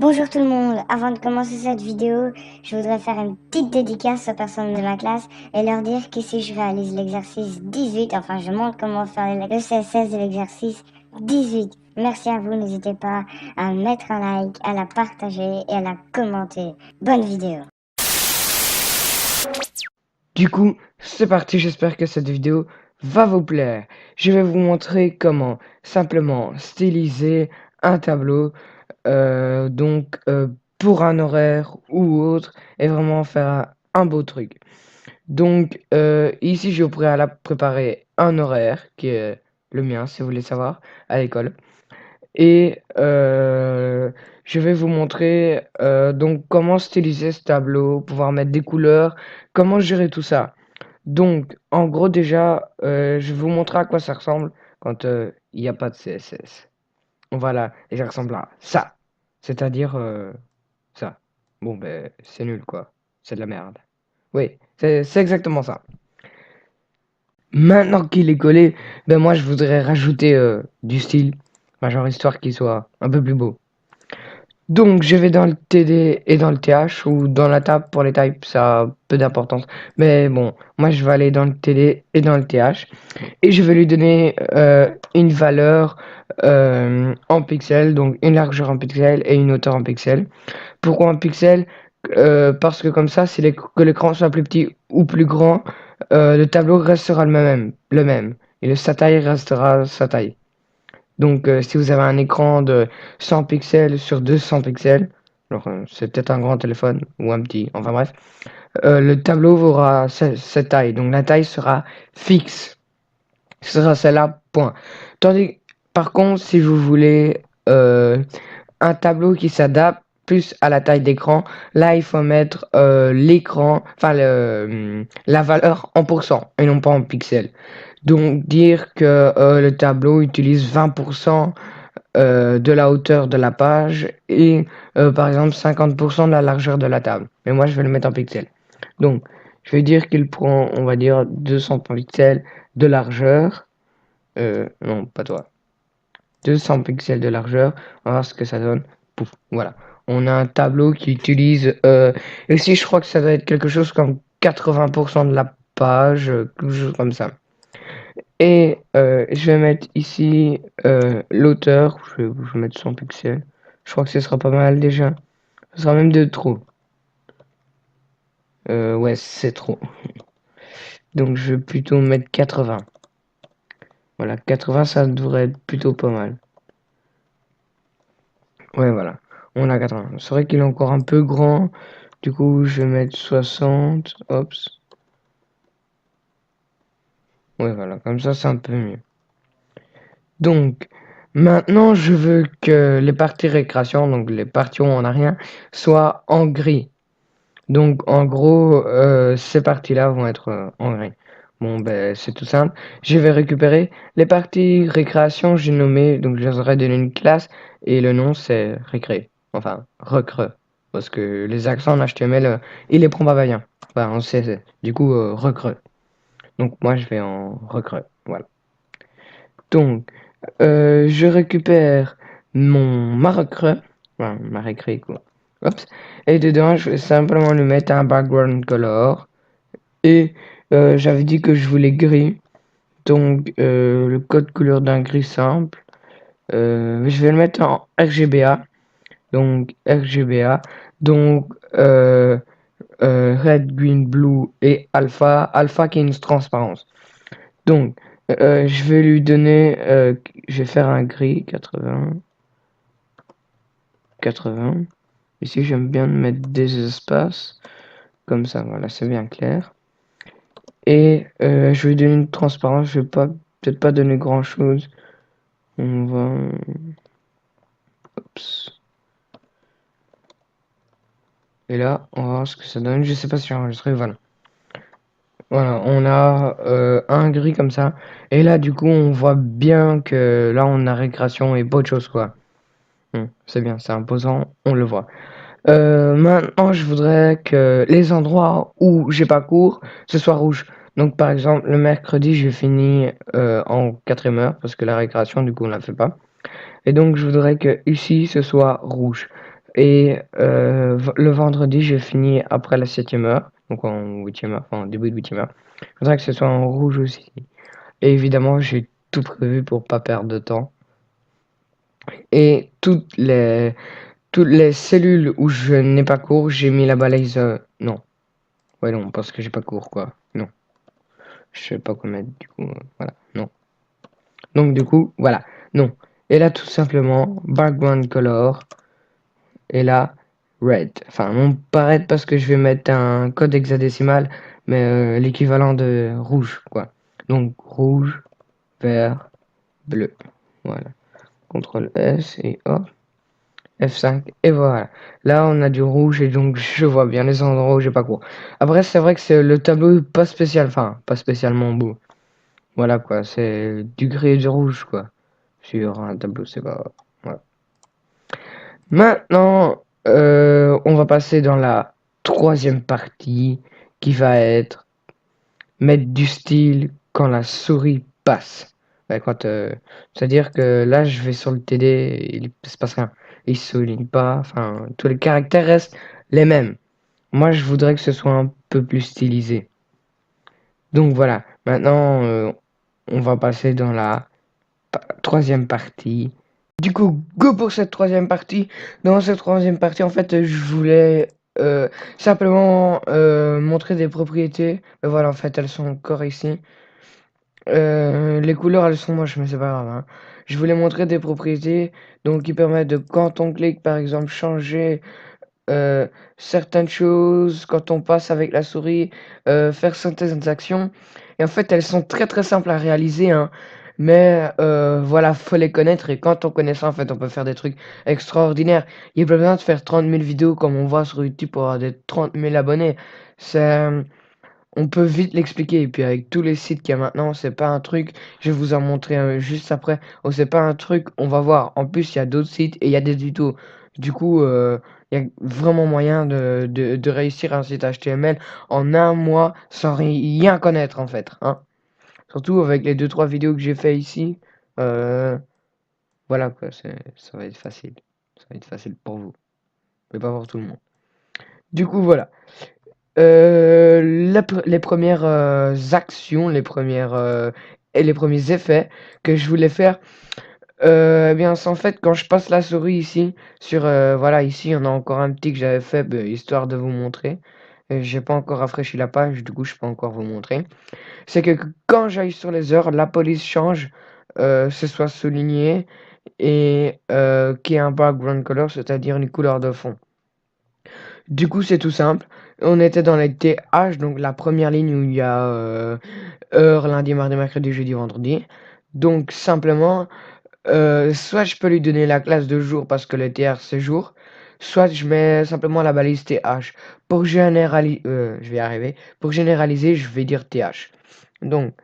Bonjour tout le monde, avant de commencer cette vidéo, je voudrais faire une petite dédicace aux personnes de ma classe et leur dire qu'ici je réalise l'exercice 18, enfin je montre comment faire le CSS de l'exercice 18. Merci à vous, n'hésitez pas à mettre un like, à la partager et à la commenter. Bonne vidéo. Du coup, c'est parti, j'espère que cette vidéo va vous plaire. Je vais vous montrer comment simplement styliser un tableau, pour un horaire ou autre, et vraiment faire un beau truc. Donc, ici, je pourrais préparer un horaire, qui est le mien, si vous voulez savoir, à l'école. Et je vais vous montrer donc comment styliser ce tableau, pouvoir mettre des couleurs, comment gérer tout ça. Donc, en gros, déjà, je vais vous montrer à quoi ça ressemble quand il n'y a pas de CSS. Voilà, et ça ressemble à ça. C'est-à-dire ça. Bon, ben, c'est nul, quoi. C'est de la merde. Oui, c'est exactement ça. Maintenant qu'il est collé, ben moi, je voudrais rajouter du style, enfin, genre histoire qu'il soit un peu plus beau. Donc, je vais dans le TD et dans le TH ou dans la table pour les types, ça a peu d'importance. Mais bon, moi je vais aller dans le TD et dans le TH et je vais lui donner une valeur en pixels, donc une largeur en pixels et une hauteur en pixels. Pourquoi en pixels? Parce que comme ça, que l'écran soit plus petit ou plus grand, le tableau restera le même et sa taille restera sa taille. Donc, si vous avez un écran de 100 pixels sur 200 pixels, alors c'est peut-être un grand téléphone ou un petit, enfin bref, le tableau aura cette taille. Donc, la taille sera fixe. Ce sera celle-là, point. Tandis, par contre, si vous voulez un tableau qui s'adapte plus à la taille d'écran, là, il faut mettre l'écran, enfin la valeur en pourcent et non pas en pixels. Donc, dire que le tableau utilise 20% de la hauteur de la page et par exemple 50% de la largeur de la table. Mais moi je vais le mettre en pixels. Donc je vais dire qu'il prend, on va dire, 200 pixels de largeur. Non, pas toi. 200 pixels de largeur. On va voir ce que ça donne. Pouf, voilà. On a un tableau qui utilise... ici je crois que ça doit être quelque chose comme 80% de la page, quelque chose comme ça. Et je vais mettre ici l'auteur, je vais mettre 100 pixels. Je crois que ce sera pas mal déjà. Ce sera même de trop. Ouais, c'est trop. Donc je vais plutôt mettre 80. Voilà, 80 ça devrait être plutôt pas mal. Ouais, voilà. On a 80. C'est vrai qu'il est encore un peu grand. Du coup, je vais mettre 60. Hop. Ouais, voilà. Comme ça, c'est un peu mieux. Donc, maintenant, je veux que les parties récréation, donc les parties où on n'a rien, soient en gris. Donc, en gros, ces parties-là vont être en gris. Bon, ben, c'est tout simple. Je vais récupérer les parties récréation, j'ai nommé, donc je leur aurais donné une classe, et le nom, c'est récré. Enfin, recreux. Parce que les accents en HTML, il les prend pas bien. Enfin, en CSS. Du coup, recreux. Donc, moi, je vais en recreux. Voilà. Donc, je récupère ma recreux. Enfin, ma récré, quoi. Oups. Et dedans, je vais simplement lui mettre un background color. Et j'avais dit que je voulais gris. Donc, le code couleur d'un gris simple. Je vais le mettre en RGBA. Donc, RGBA. Donc, red, green, blue et alpha. Alpha qui est une transparence. Donc, je vais lui donner. Je vais faire un gris 80. 80. Ici, j'aime bien mettre des espaces. Comme ça, voilà, c'est bien clair. Et je vais lui donner une transparence. Je vais peut-être pas donner grand chose. On va. Oups. Et là, on va voir ce que ça donne. Je sais pas si j'ai enregistré. Voilà. Voilà, on a un gris comme ça. Et là, du coup, on voit bien que là, on a récréation et pas autre chose, quoi. C'est bien, c'est imposant, on le voit. Maintenant, je voudrais que les endroits où j'ai pas cours, ce soit rouge. Donc, par exemple, le mercredi, je finis en 4e heure parce que la récréation, du coup, on la fait pas. Et donc, je voudrais que ici, ce soit rouge. Et le vendredi, je finis après la 7e heure, donc en 8e heure, enfin en début de 8e heure. Il faudrait que ce soit en rouge aussi. Et évidemment, j'ai tout prévu pour pas perdre de temps. Et toutes les cellules où je n'ai pas cours, j'ai mis la balise. Non. Ouais, non, parce que j'ai pas cours, quoi. Non. Je sais pas quoi mettre, du coup. Voilà. Non. Donc, du coup, voilà. Non. Et là, tout simplement, background color. Et là, red. Enfin, non pas red parce que je vais mettre un code hexadécimal, mais l'équivalent de rouge, quoi. Donc, rouge, vert, bleu. Voilà. CTRL S et hop. F5 et voilà. Là on a du rouge et donc je vois bien les endroits où j'ai pas cours. Après c'est vrai que c'est le tableau pas spécial, enfin pas spécialement beau. Voilà quoi, c'est du gris et du rouge quoi. Sur un tableau c'est pas. Voilà. Maintenant on va passer dans la troisième partie qui va être mettre du style quand la souris passe. Ouais, c'est-à-dire que là, je vais sur le TD, il se passe rien. Il souligne pas, enfin, tous les caractères restent les mêmes. Moi, je voudrais que ce soit un peu plus stylisé. Donc voilà, maintenant, on va passer dans la troisième partie. Du coup, go pour cette troisième partie. Dans cette troisième partie, en fait, je voulais simplement montrer des propriétés. Mais voilà, en fait, elles sont encore ici. Les couleurs, elles sont moches, mais c'est pas grave, hein. Je voulais montrer des propriétés donc qui permettent de, quand on clique, par exemple, changer certaines choses, quand on passe avec la souris, faire certaines actions. Et en fait, elles sont très très simples à réaliser, hein. Mais voilà, faut les connaître. Et quand on connaît ça, en fait, on peut faire des trucs extraordinaires. Il n'y a pas besoin de faire 30 000 vidéos comme on voit sur YouTube pour avoir des 30 000 abonnés. C'est on peut vite l'expliquer. Et puis avec tous les sites qu'il y a maintenant, c'est pas un truc, je vais vous en montrer juste après. Oh, c'est pas un truc, on va voir. En plus, il y a d'autres sites et il y a des tutos. Du coup, il y a vraiment moyen de réussir un site HTML en un mois sans rien connaître en fait, hein. Surtout avec les deux trois vidéos que j'ai fait ici. euh, voilà quoi, ça va être facile. Ça va être facile pour vous, mais pas pour tout le monde. Du coup, voilà. Les premières actions, et les premiers effets que je voulais faire, eh bien, c'est en fait quand je passe la souris ici, voilà, ici, on a encore un petit que j'avais fait, histoire de vous montrer. J'ai pas encore rafraîchi la page, du coup, je peux encore vous montrer. C'est que quand j'aille sur les heures, la police change, ce soit souligné, et qu'il y ait un background color, c'est-à-dire une couleur de fond. Du coup, c'est tout simple. On était dans les TH, donc la première ligne où il y a heure, lundi, mardi, mercredi, jeudi, vendredi. Donc simplement, soit je peux lui donner la classe de jour parce que le TR c'est jour, soit je mets simplement la balise TH. Pour généraliser, je vais y arriver. Pour généraliser, je vais dire TH. Donc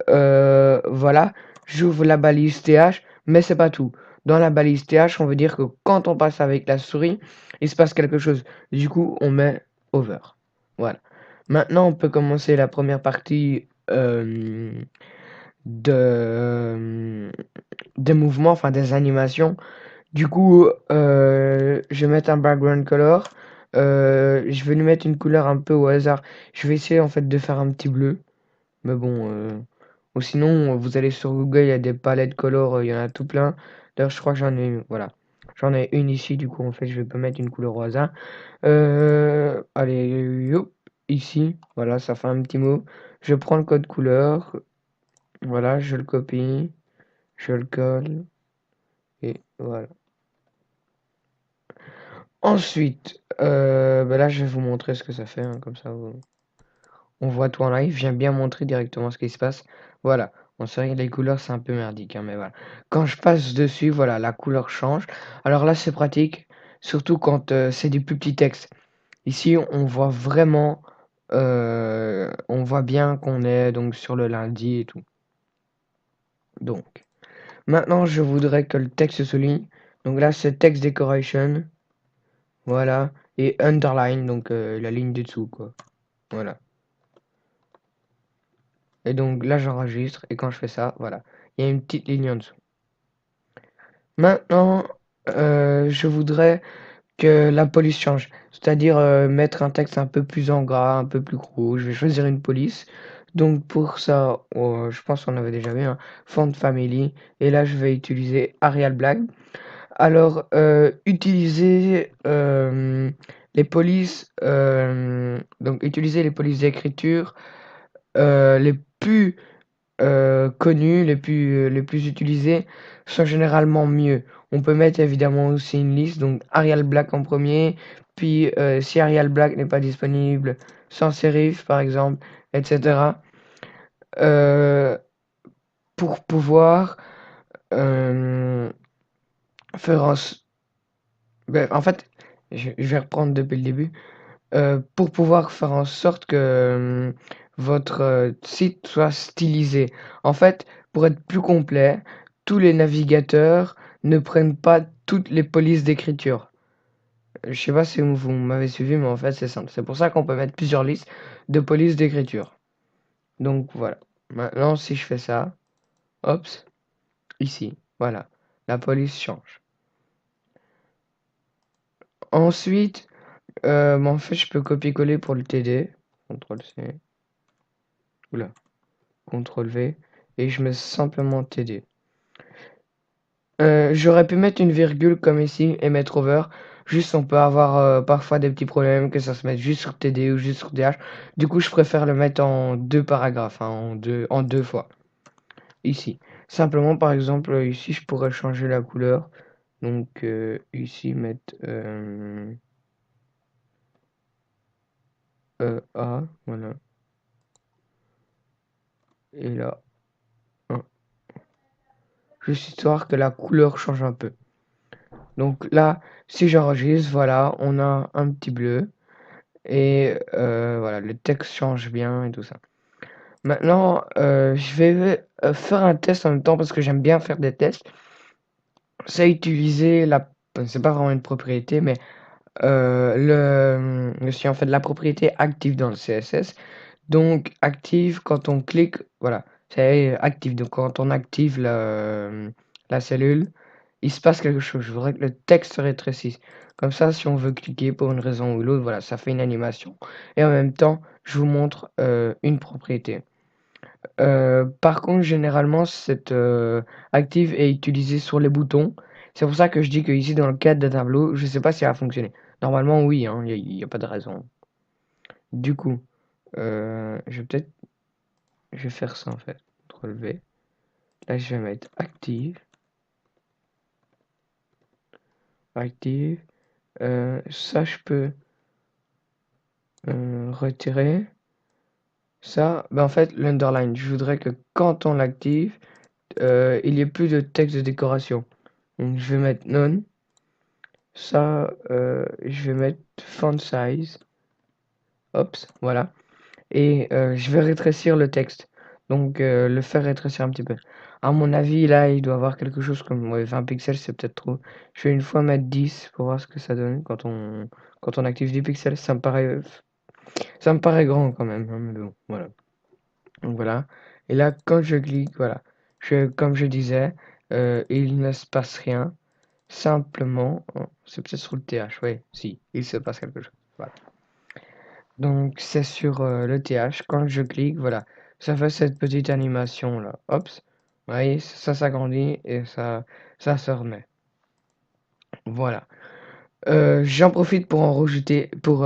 voilà, j'ouvre la balise TH, mais c'est pas tout. Dans la balise TH, on veut dire que quand on passe avec la souris, il se passe quelque chose. Du coup, on met over. Voilà. Maintenant, on peut commencer la première partie de, des mouvements, enfin des animations. Du coup, je vais mettre un background color. Je vais lui mettre une couleur un peu au hasard. Je vais essayer en fait de faire un petit bleu. Mais bon, ou sinon, vous allez sur Google, il y a des palettes color, il y en a tout plein. D'ailleurs, je crois que j'en ai une, voilà. J'en ai une ici, du coup, en fait, je vais pas mettre une couleur au hasard. Allez, hop, ici, voilà, ça fait un petit mot. Je prends le code couleur, voilà, je le copie, je le colle, et voilà. Ensuite, là, je vais vous montrer ce que ça fait, hein, comme ça, on voit tout en live. J'aime bien montrer directement ce qui se passe. Voilà. On sait que les couleurs, c'est un peu merdique, hein, mais voilà. Quand je passe dessus, voilà, la couleur change. Alors là, c'est pratique, surtout quand c'est du plus petit texte. Ici, on voit vraiment, on voit bien qu'on est donc sur le lundi et tout. Donc, maintenant, je voudrais que le texte se souligne. Donc là, c'est text decoration. Voilà. Et underline, donc la ligne du dessous, quoi. Voilà. Et donc là, j'enregistre. Et quand je fais ça, voilà. Il y a une petite ligne en dessous. Maintenant, je voudrais que la police change. C'est-à-dire mettre un texte un peu plus en gras, un peu plus gros. Je vais choisir une police. Donc pour ça, je pense qu'on avait déjà vu un font family. Et là, je vais utiliser Arial Black. Alors, utiliser les polices, donc utiliser les polices d'écriture les plus connus, les plus utilisés sont généralement mieux. On peut mettre évidemment aussi une liste, donc Arial Black en premier, puis si Arial Black n'est pas disponible, sans serif par exemple, etc. Euh, pour pouvoir euh, faire en fait, je vais reprendre depuis le début. Pour pouvoir faire en sorte que votre site soit stylisé. En fait, pour être plus complet, tous les navigateurs ne prennent pas toutes les polices d'écriture. Je sais pas si vous m'avez suivi, mais en fait, c'est simple. C'est pour ça qu'on peut mettre plusieurs listes de polices d'écriture. Donc voilà. Maintenant, si je fais ça, hop, ici, voilà, la police change. Ensuite, en fait, je peux copier-coller pour le TD. CTRL-C. Oula. CTRL-V. Et je mets simplement TD. J'aurais pu mettre une virgule comme ici et mettre over. Juste, on peut avoir parfois des petits problèmes, que ça se mette juste sur TD ou juste sur DH. Du coup, je préfère le mettre en deux paragraphes, hein, en deux fois. Ici. Simplement, par exemple, ici, je pourrais changer la couleur. Donc, ici, mettre A, voilà. Et là, 1. Juste histoire que la couleur change un peu. Donc là, si j'enregistre, voilà, on a un petit bleu. Et voilà, le texte change bien et tout ça. Maintenant, je vais faire un test en même temps parce que j'aime bien faire des tests. C'est utiliser c'est pas vraiment une propriété, mais c'est en fait la propriété active dans le CSS. Donc, active quand on clique, voilà, c'est active. Donc, quand on active la cellule, il se passe quelque chose. Je voudrais que le texte se rétrécisse. Comme ça, si on veut cliquer pour une raison ou l'autre, voilà, ça fait une animation. Et en même temps, je vous montre une propriété. Par contre, généralement, cette active est utilisée sur les boutons. C'est pour ça que je dis que ici, dans le cadre d'un tableau, je ne sais pas si ça va fonctionner. Normalement, oui, hein, il n'y a pas de raison. Du coup, je vais faire ça en fait. CTRL V. Là, je vais mettre active. Active. Ça, je peux retirer. Ça, ben en fait, l'underline, je voudrais que quand on l'active, il n'y ait plus de texte de décoration. Donc, je vais mettre none. Ça, je vais mettre font size. Hop, voilà. Et je vais rétrécir le texte. Donc, le faire rétrécir un petit peu. À mon avis, là, il doit avoir quelque chose comme 20 pixels, c'est peut-être trop. Je vais une fois mettre 10 pour voir ce que ça donne quand on active 10 pixels. Ça me paraît grand quand même, hein, mais bon, voilà. Donc voilà. Et là, quand je clique, voilà. Comme je disais, il ne se passe rien. Simplement, c'est peut-être sur le TH, oui, si, il se passe quelque chose. Voilà. Donc c'est sur le TH, quand je clique, voilà, ça fait cette petite animation là, hop, vous voyez, ça s'agrandit et ça se remet. Voilà. J'en profite pour en rajouter, pour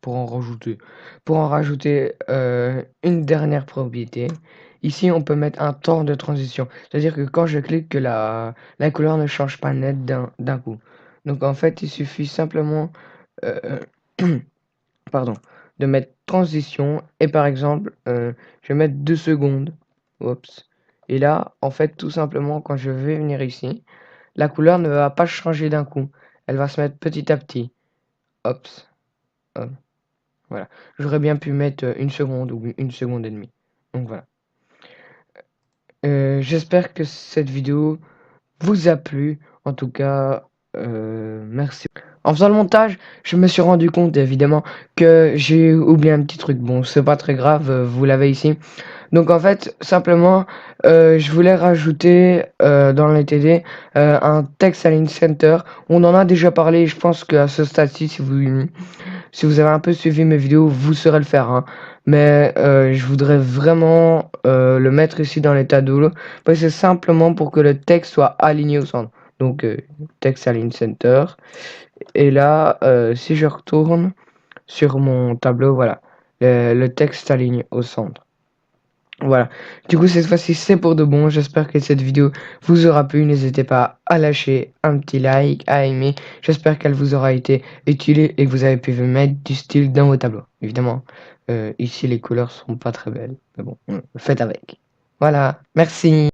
en rajouter une dernière propriété. Ici, on peut mettre un temps de transition, c'est-à-dire que quand je clique, que la couleur ne change pas net d'un coup. Donc en fait, il suffit simplement euh, pardon, de mettre transition et par exemple, je vais mettre 2 secondes. Oups. Et là, en fait, tout simplement, quand je vais venir ici, la couleur ne va pas changer d'un coup. Elle va se mettre petit à petit. Hop. Hop. Voilà. J'aurais bien pu mettre une seconde ou une seconde et demie. Donc voilà. J'espère que cette vidéo vous a plu. En tout cas, merci. En faisant le montage, je me suis rendu compte évidemment que j'ai oublié un petit truc. Bon, c'est pas très grave, vous l'avez ici. Donc en fait, simplement, je voulais rajouter dans les TD un Text Align Center. On en a déjà parlé, je pense qu'à ce stade-ci, si vous avez un peu suivi mes vidéos, vous saurez le faire, hein. Mais je voudrais vraiment le mettre ici dans l'état d'eau. C'est simplement pour que le texte soit aligné au centre. Donc Text Align Center. Et là, si je retourne sur mon tableau, voilà, le texte s'aligne au centre. Voilà, du coup cette fois-ci c'est pour de bon, j'espère que cette vidéo vous aura plu, n'hésitez pas à lâcher un petit like, à aimer, j'espère qu'elle vous aura été utile et que vous avez pu mettre du style dans vos tableaux. Évidemment, ici les couleurs sont pas très belles, mais bon, faites avec. Voilà, merci.